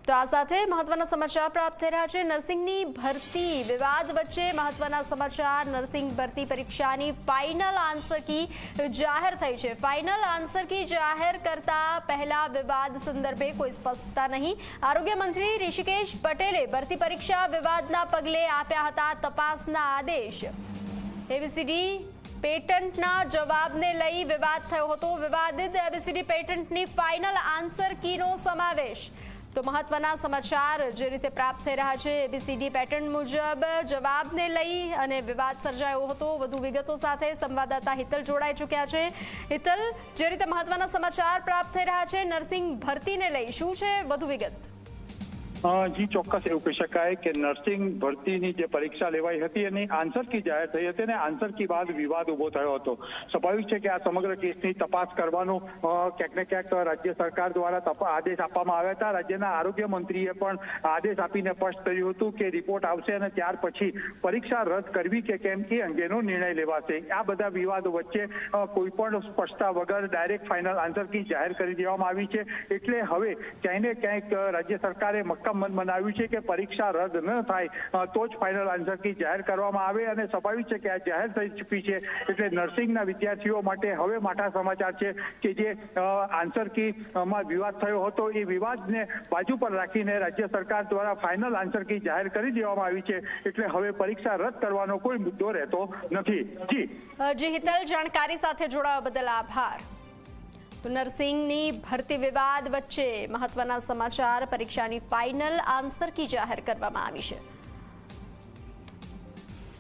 તો આ સાથે મહત્વના સમાચાર પ્રાપ્ત થઈ રહ્યા છે। નર્સિંગની ભરતી વિવાદ વચ્ચે મહત્વના સમાચાર। નર્સિંગ ભરતી પરીક્ષાની ફાઇનલ આન્સર કી જાહેર થઈ છે। ફાઇનલ આન્સર કી જાહેર કરતા પહેલા વિવાદ સંદર્ભે કોઈ સ્પષ્ટતા નહીં। આરોગ્ય મંત્રી ઋષિકેશ પટેલે ભરતી પરીક્ષા વિવાદના પગલે આપ્યા હતા તપાસના આદેશ। એબીસીડી પેટન્ટના જવાબને લઈ વિવાદ થયો હતો। વિવાદિત એબીસીડી પેટન્ટની ફાઇનલ આન્સર કીનો સમાવેશ। તો મહત્વના સમાચાર જે રીતે પ્રાપ્ત થઈ રહ્યા છે એબીસીડી પેટર્ન મુજબ જવાબને લઈ અને વિવાદ સર્જાયો હતો। વધુ વિગતો સાથે સંવાદદાતા હિતલ જોડાઈ ચૂક્યા છે। હિતલ, જે રીતે મહત્વના સમાચાર પ્રાપ્ત થઈ રહ્યા છે નર્સિંગ ભરતીને લઈ શું છે વધુ વિગત? જી ચોક્કસ એવું કહી શકાય કે નર્સિંગ ભરતીની જે પરીક્ષા લેવાઈ હતી એની આન્સર કી જાહેર થઈ હતી અને આન્સર કી બાદ વિવાદ ઉભો થયો હતો। સ્વાભાવિક છે કે આ સમગ્ર કેસની તપાસ કરવાનું ક્યાંક ને ક્યાંક રાજ્ય સરકાર દ્વારા આદેશ આપવામાં આવ્યા હતા। રાજ્યના આરોગ્ય મંત્રીએ પણ આદેશ આપીને સ્પષ્ટ કર્યું હતું કે રિપોર્ટ આવશે અને ત્યાર પછી પરીક્ષા રદ કરવી કે કેમ એ અંગેનો નિર્ણય લેવાશે। આ બધા વિવાદો વચ્ચે કોઈ પણ સ્પષ્ટતા વગર ડાયરેક્ટ ફાઇનલ આન્સર કી જાહેર કરી દેવામાં આવી છે। એટલે હવે ક્યાંય ને ક્યાંક રાજ્ય સરકારે મન બનાવ્યું છે કે પરીક્ષા રદ ન થાય તો જ ફાઇનલ આન્સર કી જાહેર કરવામાં આવે અને સ્વાભાવિક છે કે આ જાહેર થઈ ચૂકી છે એટલે નર્સિંગના વિદ્યાર્થીઓ માટે હવે મોટા સમાચાર છે કે જે આન્સર કીમાં વિવાદ થયો હતો એ વિવાદને બાજુ પર રાખીને રાજ્ય સરકાર દ્વારા ફાઇનલ આન્સર કી જાહેર કરી દેવામાં આવી છે। એટલે હવે પરીક્ષા રદ કરવાનો કોઈ મુદ્દો રહેતો નથી। જી હિતલ, જાણકારી સાથે જોડાવા બદલ આભાર। તો નર્સિંગની ભરતી વિવાદ વચ્ચે મહત્વના સમાચાર, પરીક્ષાની ફાઇનલ આન્સર કી જાહેર કરવામાં આવી છે।